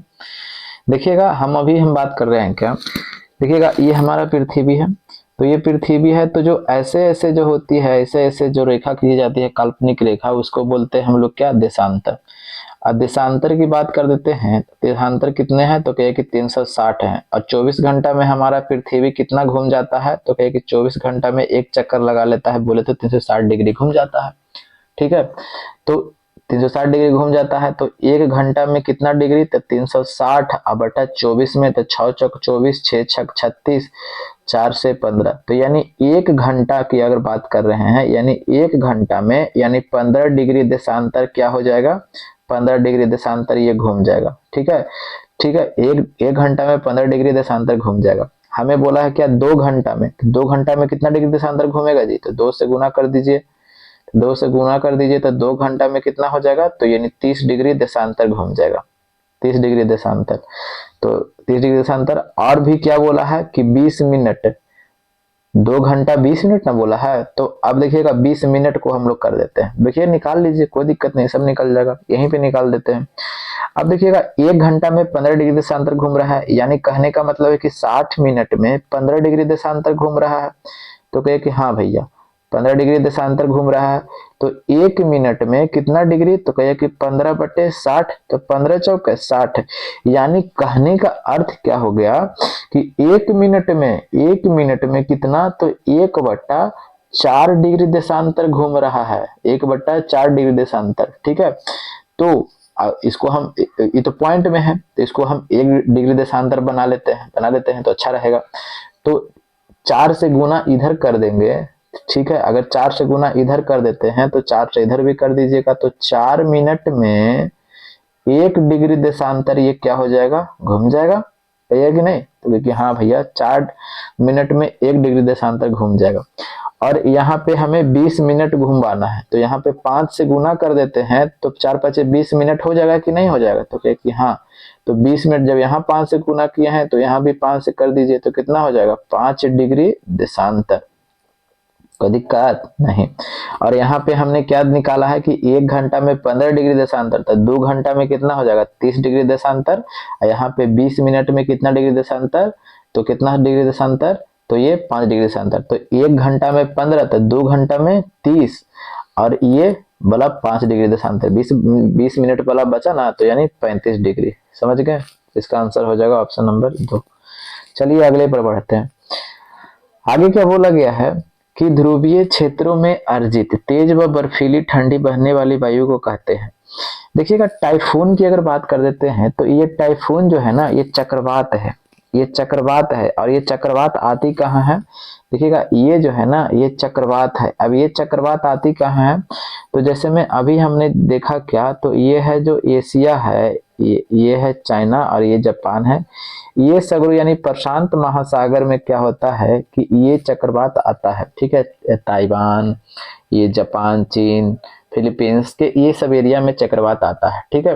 देखिएगा हम बात कर रहे हैं क्या, देखिएगा ये हमारा पृथ्वी है, तो ये पृथ्वी है, तो जो ऐसे ऐसे जो होती है, ऐसे ऐसे जो रेखा खींची जाती है काल्पनिक रेखा, उसको बोलते हैं हम लोग क्या, देशांतर। अब देशांतर की बात कर देते हैं, देशांतर कितने हैं, तो कहे कि 360 है, और 24 घंटा में हमारा पृथ्वी कितना घूम जाता है, तो कहे कि 24 घंटा में एक चक्कर लगा लेता है, बोले तो 360 डिग्री घूम जाता है, ठीक है। तो 360 डिग्री घूम जाता है, तो 1 घंटा में कितना डिग्री, तो 360 बटा 24 में, तो 6 चौक 24, 6 छक 36, 4 से 15, तो यानी 1 घंटा की अगर बात कर रहे हैं, यानी 1 घंटा में यानी 15 डिग्री देशांतर क्या हो जाएगा, 15 डिग्री देशांतर ये घूम जाएगा, ठीक है, ठीक है। एक घंटा में 15 डिग्री देशांतर घूम जाएगा। हमें बोला है क्या, 2 घंटा में, 2 घंटा में कितना डिग्री देशांतर घूमेगा जी, तो 2 से गुना कर दीजिए, 2 से गुना कर दीजिए, तो 2 घंटा में कितना हो जाएगा, तो यानी 30 डिग्री देशांतर घूम जाएगा, 30 डिग्री देशांतर। तो 30 डिग्री देशांतर, और भी क्या बोला है कि 20 मिनट, 2 घंटा 20 मिनट ना बोला है, तो अब देखिएगा 20 मिनट को हम लोग कर देते हैं, देखिए निकाल लीजिए, कोई दिक्कत नहीं, सब निकल जाएगा, यहीं पे निकाल देते हैं। अब देखिएगा 1 घंटा में 15 डिग्री देशांतर घूम रहा है, यानी कहने का मतलब है कि 60 मिनट में 15 डिग्री देशांतर घूम रहा है, तो कहे कि हाँ भैया 15 डिग्री देशांतर घूम रहा है, तो 1 मिनट में कितना डिग्री, तो कहे कि 15/60, तो 15 चौक 60, यानी कहने का अर्थ क्या हो गया कि 1 मिनट में कितना, तो 1/4 डिग्री देशांतर घूम रहा है, 1/4 डिग्री देशांतर, ठीक है। तो इसको हम, ये तो पॉइंट में है, तो इसको हम 1 डिग्री देशांतर बना लेते हैं तो अच्छा रहेगा। तो 4 से गुना इधर कर देंगे, ठीक है, अगर 4 से गुना इधर कर देते हैं तो 4 से इधर भी कर दीजिएगा, तो 4 मिनट में 1 डिग्री देशांतर ये क्या हो जाएगा, घूम जाएगा, सही है कि नहीं? तो क्योंकि हाँ भैया 4 मिनट में 1 डिग्री देशांतर घूम जाएगा, और यहाँ पे हमें 20 मिनट घुमाना है, तो यहाँ पे 5 से गुना कर देते हैं तो 4 5 20 मिनट हो जाएगा कि नहीं हो जाएगा? तो क्या कि हाँ, तो 20 मिनट जब यहाँ 5 से गुना किए हैं तो यहाँ भी 5 से कर दीजिए, तो कितना हो जाएगा? 5 डिग्री देशांतर। कोई दिक्कत नहीं। और यहाँ पे हमने क्या निकाला है कि 1 घंटा में 15 डिग्री देशांतर, तो 2 घंटा में कितना हो जाएगा? 30 डिग्री देशांतर। और यहाँ पे 20 मिनट में कितना डिग्री देशांतर? तो कितना डिग्री देशांतर? तो ये 5 डिग्री देशांतर। तो 1 घंटा में 15, तो 2 घंटा में 30, और ये वाला 5 डिग्री देशांतर, 20 मिनट वाला बचा ना, तो यानी 35 डिग्री। समझ गए? इसका आंसर हो जाएगा ऑप्शन नंबर 2। चलिए अगले पर बढ़ते हैं। आगे क्या बोला गया है कि ध्रुवीय क्षेत्रों में अर्जित तेज व बर्फीली ठंडी बहने वाली वायु को कहते हैं। देखिएगा, टाइफून की अगर बात कर देते हैं तो ये टाइफून जो है ना, ये चक्रवात है, ये चक्रवात है। और ये चक्रवात आती कहाँ है? देखिएगा, ये जो है ना, ये चक्रवात है। अब ये चक्रवात आती कहाँ है? तो जैसे में अभी हमने देखा क्या, तो ये है जो एशिया है, ये है चाइना, और ये जापान है। ये सगरो यानी प्रशांत महासागर में क्या होता है कि ये चक्रवात आता है, ठीक है। ताइवान, ये जापान, चीन, फिलीपींस के ये सब एरिया में चक्रवात आता है, ठीक है।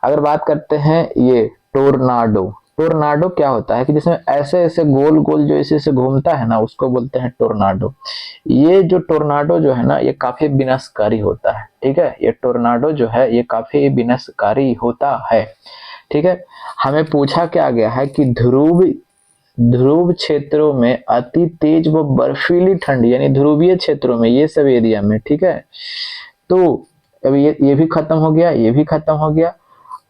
अगर बात करते हैं ये टोर्नाडो, टोर्नाडो क्या होता है कि जिसमें ऐसे ऐसे गोल गोल जो ऐसे ऐसे घूमता है ना, उसको बोलते हैं टोर्नाडो। ये जो टोर्नाडो जो है ना, ये काफी विनाशकारी होता है, ठीक है। ये टोर्नाडो जो है ये काफी विनाशकारी होता है, ठीक है। हमें पूछा क्या गया है कि ध्रुव क्षेत्रों में अति तेज व बर्फीली ठंडी, यानी ध्रुवीय क्षेत्रों में, ये सब एरिया में, ठीक है। तो अब ये भी खत्म हो गया, ये भी खत्म हो गया।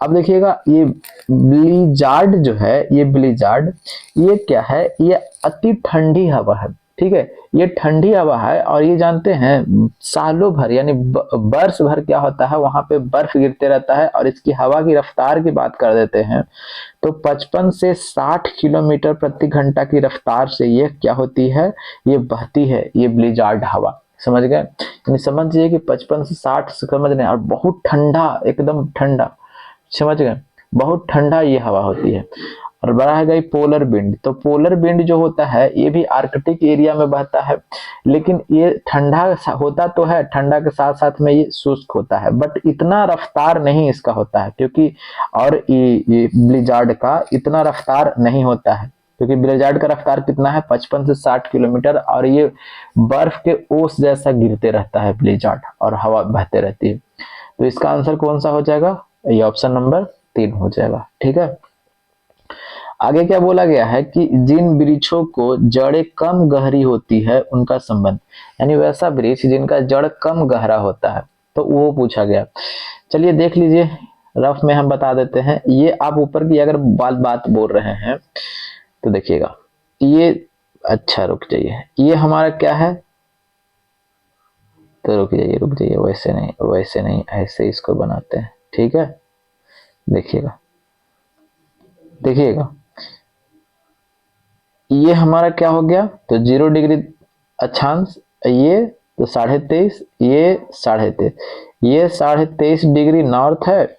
अब देखिएगा, ये ब्लिजार्ड जो है, ये ब्लिजार्ड, ये क्या है? ये अति ठंडी हवा है, ठीक है। ये ठंडी हवा है, और ये जानते हैं सालों भर यानी वर्ष भर क्या होता है, वहां पे बर्फ गिरते रहता है। और इसकी हवा की रफ्तार की बात कर देते हैं तो 55 से 60 किलोमीटर प्रति घंटा की रफ्तार से ये क्या होती है? ये बहती है, ये ब्लिजार्ड हवा। समझ गए? यानी समझिए कि 55 से 60 समझ रहे हैं, और बहुत ठंडा, एकदम ठंडा। समझ गए? बहुत ठंडा ये हवा होती है। और बड़ा है गई पोलर विंड, तो पोलर विंड जो होता है ये भी आर्कटिक एरिया में बहता है, लेकिन ये ठंडा होता तो है, ठंडा के साथ साथ में ये शुष्क होता है, बट इतना रफ्तार नहीं इसका होता है, क्योंकि और ये ब्लिजार्ड का इतना रफ्तार नहीं होता है, क्योंकि ब्लिजार्ड का रफ्तार कितना है? 55 से 60 किलोमीटर, और ये बर्फ के ओस जैसा गिरते रहता है ब्लिजार्ड, और हवा बहते रहती है। तो इसका आंसर कौन सा हो जाएगा? ये ऑप्शन नंबर 3 हो जाएगा, ठीक है। आगे क्या बोला गया है कि जिन वृक्षों को जड़ें कम गहरी होती है उनका संबंध, यानी वैसा वृक्ष जिनका जड़ कम गहरा होता है, तो वो पूछा गया। चलिए देख लीजिए, रफ में हम बता देते हैं। ये आप ऊपर की अगर बात बोल रहे हैं तो देखिएगा, ये अच्छा रुक जाइए, ये हमारा क्या है? तो रुक जाइए, वैसे नहीं, ऐसे इसको बनाते हैं, ठीक है। देखिएगा, देखिएगा, ये हमारा क्या हो गया? तो 0 डिग्री अक्षांश, ये तो 23.5, ये 23.5, ये 23.5 डिग्री नॉर्थ है,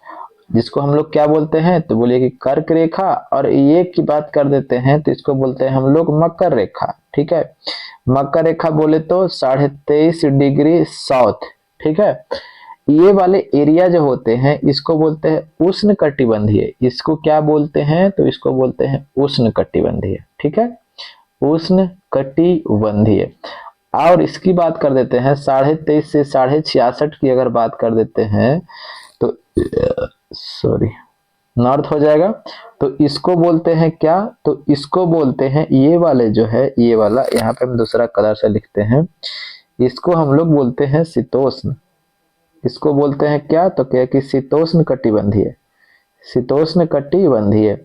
जिसको हम लोग क्या बोलते हैं? तो बोलिए कि कर्क रेखा। और ये की बात कर देते हैं तो इसको बोलते हैं हम लोग मकर रेखा, ठीक है। मकर रेखा बोले तो 23.5 डिग्री साउथ, ठीक है। ये वाले एरिया जो होते हैं इसको बोलते हैं उष्ण कटिबंधीय। इसको क्या बोलते हैं? तो इसको बोलते हैं उष्ण कटिबंधीय, ठीक है, उष्ण कटिबंधीय। और इसकी बात कर देते हैं 23.5 से 66.5 की अगर बात कर देते हैं तो सॉरी नॉर्थ हो जाएगा। तो इसको बोलते हैं क्या? तो इसको बोलते हैं, ये वाले जो है, ये वाला, यहाँ पे हम दूसरा कलर से लिखते हैं, इसको हम लोग बोलते हैं शीतोष्ण। इसको बोलते हैं क्या? तो क्या कि शीतोष्ण कटिबंधीय, शीतोष्ण कटिबंधीय।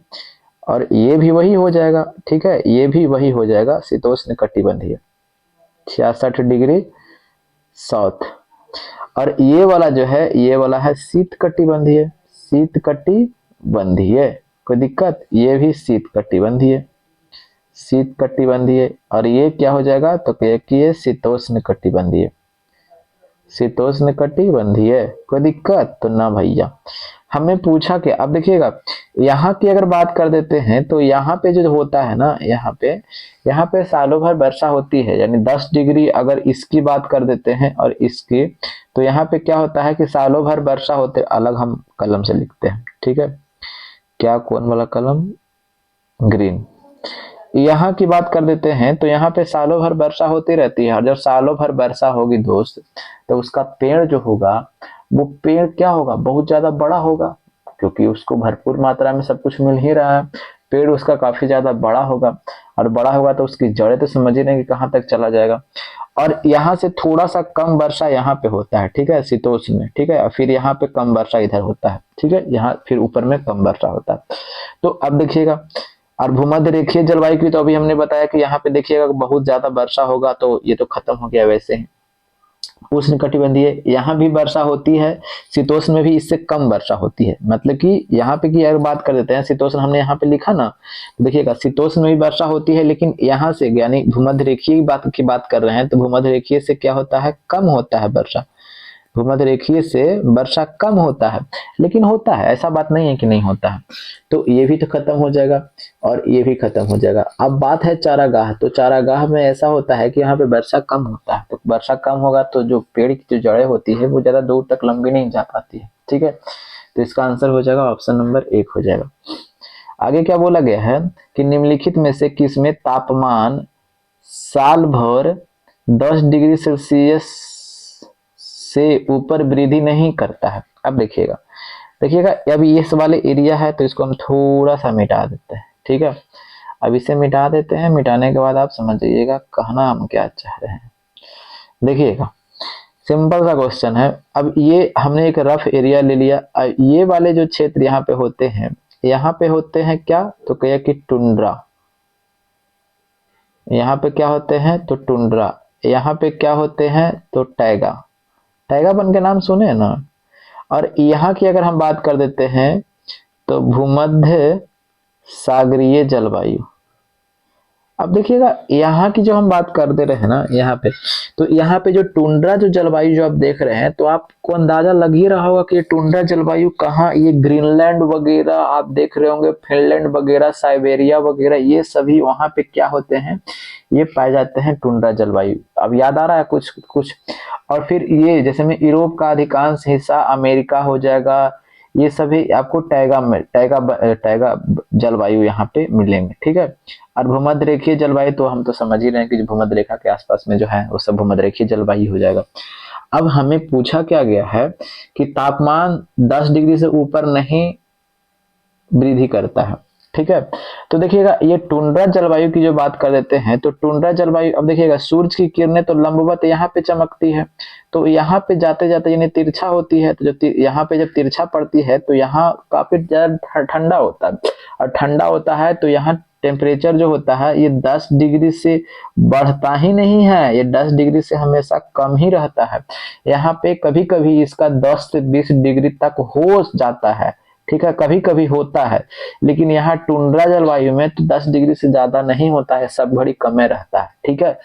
और ये भी वही हो जाएगा, ठीक है, ये भी वही हो जाएगा, शीतोष्ण कटिबंधीय, 66 डिग्री साउथ। और ये वाला जो है, ये वाला है शीत कटिबंधीय, शीत कटिबंधीय। कोई दिक्कत? ये भी शीत कटिबंधीय, शीत कटिबंधीय। और ये क्या हो जाएगा? तो क्या कि ये शीतोष्ण कटिबंधीय, शीतोष्ण कटिबंधीय। कोई दिक्कत? तो ना भैया। हमें पूछा कि अब देखिएगा यहाँ की अगर बात कर देते हैं तो यहाँ पे जो होता है ना, यहाँ पे सालों भर वर्षा होती है, यानी 10 डिग्री अगर इसकी बात कर देते हैं और इसकी, तो यहाँ पे क्या होता है कि सालों भर वर्षा होते, अलग हम कलम से लिखते हैं, ठीक है, क्या कौन वाला कलम, ग्रीन। यहाँ की बात कर देते हैं तो यहाँ पे सालों भर वर्षा होती रहती है, और जब सालों भर वर्षा होगी दोस्त, तो उसका पेड़ जो होगा, वो पेड़ क्या होगा, बहुत ज्यादा बड़ा होगा, क्योंकि उसको भरपूर मात्रा में सब कुछ मिल ही रहा है, पेड़ उसका काफी ज्यादा बड़ा होगा, और बड़ा होगा तो उसकी जड़ें तो समझ ही नहीं कि कहाँ तक चला जाएगा। और यहाँ से थोड़ा सा कम वर्षा यहाँ पे होता है, ठीक है, शीतोष्ण में, ठीक है, और फिर यहाँ पे कम वर्षा इधर होता है, ठीक है, यहाँ फिर ऊपर में कम वर्षा होता है। तो अब देखिएगा, और भूमध्य रेखीय जलवायु की तो अभी हमने बताया कि यहाँ पे देखिएगा बहुत ज्यादा वर्षा होगा, तो ये तो खत्म हो गया वैसे ही। उष्णकटिबंधीय, यहाँ भी वर्षा होती है, शीतोष्ण में भी इससे कम वर्षा होती है, मतलब कि यहाँ पे की अगर बात कर देते हैं, शीतोष्ण हमने यहाँ पे लिखा ना, तो देखिएगा शीतोष्ण में भी वर्षा होती है, लेकिन यहाँ से यानी भूमध्य रेखीय की बात कर रहे हैं, तो भूमध्य रेखीय से क्या होता है, कम होता है वर्षा, भूमध्य रेखीय से वर्षा कम होता है, लेकिन होता है, ऐसा बात नहीं है कि नहीं होता है। तो ये भी तो खत्म हो जाएगा और ये भी खत्म हो जाएगा। अब बात है चारागाह, तो चारागाह में ऐसा होता है कि यहाँ पे वर्षा कम होता है, तो वर्षा कम होगा तो जो पेड़ की जो जड़ें होती है वो ज्यादा दूर तक लंबी नहीं जा पाती है, ठीक है, तो इसका आंसर हो जाएगा ऑप्शन नंबर 1 हो जाएगा। आगे क्या बोला गया है कि निम्नलिखित में से किसमें तापमान साल भर 10 डिग्री सेल्सियस से ऊपर वृद्धि नहीं करता है। अब देखिएगा अब ये वाले एरिया है, तो इसको हम थोड़ा सा मिटा देते हैं, ठीक है, अब इसे मिटा देते हैं, मिटाने के बाद आप समझ जाइएगा कहना हम क्या चाह रहे हैं। देखिएगा सिंपल सा क्वेश्चन है, अब ये हमने एक रफ एरिया ले लिया, ये वाले जो क्षेत्र यहाँ पे होते हैं, यहाँ पे होते हैं क्या, तो कहिए कि टुंड्रा, यहाँ पे क्या होते हैं, तो टुंड्रा, यहाँ पे क्या होते हैं, तो टैगा, टैगापन के नाम सुने ना। और यहाँ की अगर हम बात कर देते हैं तो भूमध्य सागरीय जलवायु। अब देखिएगा यहाँ की जो हम बात कर दे रहे हैं ना यहाँ पे, तो यहाँ पे जो टुंड्रा जो जलवायु जो आप देख रहे हैं, तो आपको अंदाजा लग ही रहा होगा कि ये टुंड्रा जलवायु कहाँ, ये ग्रीनलैंड वगैरह आप देख रहे होंगे, फिनलैंड वगैरह, साइबेरिया वगैरह, ये सभी वहां पे क्या होते हैं, ये पाए जाते हैं टुंड्रा जलवायु। अब याद आ रहा है कुछ कुछ। और फिर ये जैसे में यूरोप का अधिकांश हिस्सा, अमेरिका हो जाएगा, ये सभी आपको टैगा जलवायु यहाँ पे मिलेंगे, ठीक है। और भूमध्य रेखीय जलवायु तो हम तो समझ ही रहे हैं कि भूमध्य रेखा के आसपास में जो है वो सब भूमध्य रेखीय जलवायु हो जाएगा। अब हमें पूछा क्या गया है कि तापमान 10 डिग्री से ऊपर नहीं वृद्धि करता है, ठीक है। तो देखिएगा ये टुंड्रा जलवायु की जो बात कर देते हैं, तो टुंड्रा जलवायु, अब देखिएगा सूरज की किरणें तो लंबवत यहाँ पे चमकती है, तो यहाँ पे जाते जाते यानी तिरछा होती है, तो जो यहाँ पे जब तिरछा पड़ती है तो यहाँ काफी ज्यादा ठंडा होता है, और ठंडा होता है तो यहाँ टेम्परेचर जो होता है ये 10 डिग्री से बढ़ता ही नहीं है, ये 10 डिग्री से हमेशा कम ही रहता है। यहाँ पे कभी कभी इसका 10 से 20 डिग्री तक हो जाता है, ठीक है, कभी कभी होता है, लेकिन यहाँ टुंड्रा जलवायु में तो 10 डिग्री से ज्यादा नहीं होता है, सब घड़ी कमे रहता है, ठीक है।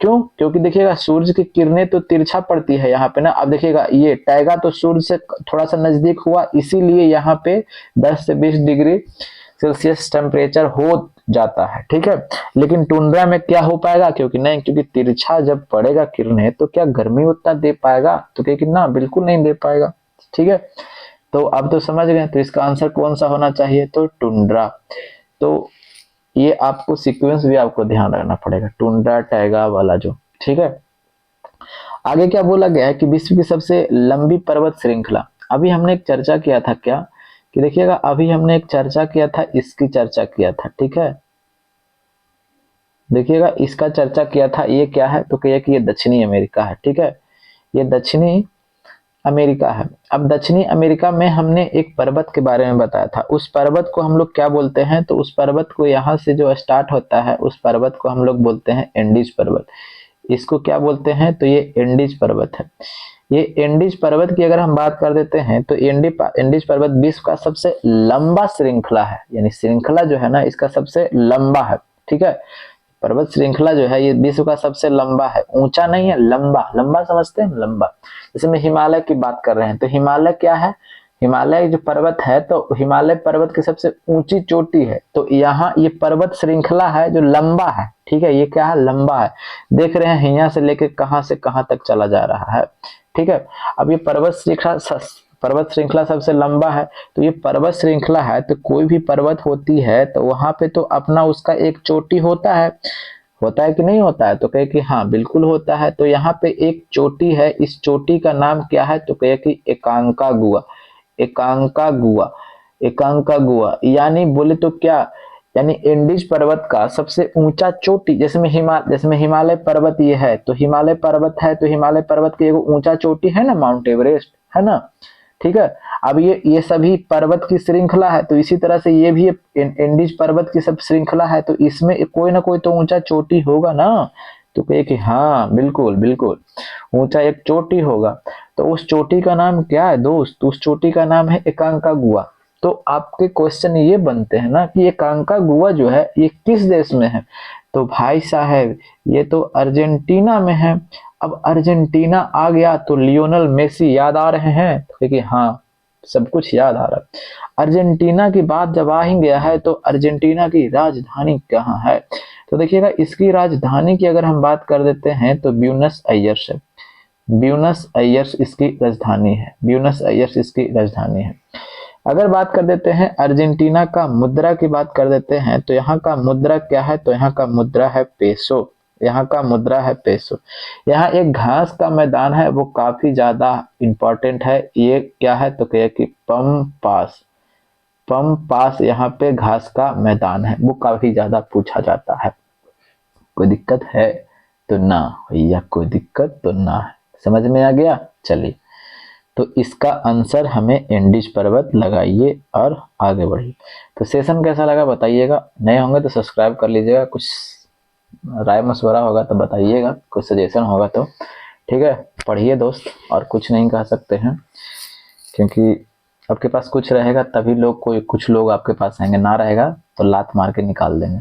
क्यों, क्योंकि देखिएगा सूरज की किरणें तो तिरछा पड़ती है यहाँ पे ना। अब देखिएगा ये टैगा तो सूरज से थोड़ा सा नजदीक हुआ, इसीलिए यहाँ पे 10 से 20 डिग्री सेल्सियस टेम्परेचर हो जाता है, ठीक है। लेकिन टुंड्रा में क्या हो पाएगा, क्योंकि नहीं, क्योंकि तिरछा जब पड़ेगा किरणें तो क्या गर्मी उतना दे पाएगा, तो क्योंकि ना बिल्कुल नहीं दे पाएगा, ठीक है। तो अब तो समझ गए, तो इसका आंसर कौन सा होना चाहिए, तो टुंड्रा। तो ये आपको सीक्वेंस भी आपको ध्यान रखना पड़ेगा, टुंड्रा टैगा वाला जो, ठीक है। आगे क्या बोला गया है कि विश्व की सबसे लंबी पर्वत श्रृंखला, अभी हमने एक चर्चा किया था क्या, कि देखिएगा अभी हमने एक चर्चा किया था, इसकी चर्चा किया था, ठीक है। देखिएगा इसका चर्चा किया था, ये क्या है, तो कहिए कि ये दक्षिणी अमेरिका है, ठीक है, ये दक्षिणी अमेरिका है। अब दक्षिणी अमेरिका में हमने एक पर्वत के बारे में बताया था, उस पर्वत को हम लोग क्या बोलते हैं, तो उस पर्वत को यहाँ से जो स्टार्ट होता है उस पर्वत को हम लोग बोलते हैं एंडीज पर्वत। इसको क्या बोलते हैं, तो ये एंडीज पर्वत है। ये एंडीज पर्वत की अगर हम बात कर देते हैं तो एंडीज पर्वत विश्व का सबसे लंबा श्रृंखला है, यानी श्रृंखला जो है ना इसका सबसे लंबा है, ठीक है। पर्वत श्रृंखला जो है ये विश्व का सबसे लंबा है, ऊंचा नहीं है, लंबा, लंबा समझते हैं, लंबा। जैसे मैं हिमालय की बात कर रहे हैं, तो हिमालय क्या है, हिमालय जो पर्वत है तो हिमालय पर्वत की सबसे ऊंची चोटी है, तो यहाँ ये पर्वत श्रृंखला है जो लंबा है, ठीक है, ये क्या है, लंबा है। देख रहे हैं यहाँ से लेके कहाँ से कहाँ तक चला जा रहा है, ठीक है। अब ये पर्वत श्रृंखला सबसे लंबा है, तो ये पर्वत श्रृंखला है, तो कोई भी पर्वत होती है तो वहां पे तो अपना उसका एक चोटी होता है कि नहीं होता है, तो कहे कि हाँ बिल्कुल होता है। तो यहाँ पे एक चोटी है, इस चोटी का नाम क्या है, तो कहे कि एकांकागुआ। एकांकागुआ, एकांकागुआ यानी बोले तो क्या, यानी एंडीज पर्वत का सबसे ऊंचा चोटी, जैसे में हिमालय पर्वत ये है, तो हिमालय पर्वत है, तो हिमालय पर्वत की एक ऊंचा चोटी है ना, माउंट एवरेस्ट, है ना, ठीक है। अब ये सभी पर्वत की श्रृंखला है, तो इसी तरह से ये भी एंडीज पर्वत की सब श्रृंखला है, तो इसमें कोई ना कोई तो ऊंचा चोटी होगा ना। तो कहे कि हाँ बिल्कुल बिल्कुल ऊंचा एक चोटी होगा। तो उस चोटी का नाम क्या है दोस्त, उस चोटी का नाम है एकांकागुआ। तो आपके क्वेश्चन ये बनते हैं ना कि एकांकागुआ जो है ये किस देश में है, तो भाई साहब ये तो अर्जेंटीना में है। अब अर्जेंटीना आ गया तो लियोनल मेसी याद आ रहे हैं, तो क्योंकि हाँ सब कुछ याद आ रहा है। अर्जेंटीना की बात जब आ ही गया है तो अर्जेंटीना की राजधानी कहाँ है, तो देखिएगा इसकी राजधानी की अगर हम बात कर देते हैं तो ब्यूनस आयर्स है। ब्यूनस आयर्स इसकी राजधानी है, ब्यूनस आयर्स इसकी राजधानी है। अगर बात कर देते हैं अर्जेंटीना का मुद्रा की बात कर देते हैं, तो यहाँ का मुद्रा क्या है, तो यहाँ का मुद्रा है पेसो। यहाँ का मुद्रा है पेसो। यहाँ एक घास का मैदान है वो काफी ज्यादा इंपॉर्टेंट है, ये क्या है, तो क्या कि पम्पास। पम्पास यहाँ पे घास का मैदान है, वो काफी ज्यादा पूछा जाता है। कोई दिक्कत है तो ना भैया, कोई दिक्कत तो ना है, समझ में आ गया। चलिए, तो इसका आंसर हमें एंडीज पर्वत लगाइए और आगे बढ़िए। तो सेशन कैसा लगा बताइएगा, नए होंगे तो सब्सक्राइब कर लीजिएगा, कुछ राय मशवरा होगा तो बताइएगा, कुछ सजेशन होगा तो, ठीक है। पढ़िए दोस्त, और कुछ नहीं कह सकते हैं, क्योंकि आपके पास कुछ रहेगा तभी कुछ लोग आपके पास आएंगे, ना रहेगा तो लात मार के निकाल देंगे।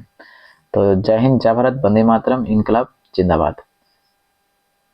तो जय हिंद, जय भारत, वंदे मातरम, इनकलाब जिंदाबाद।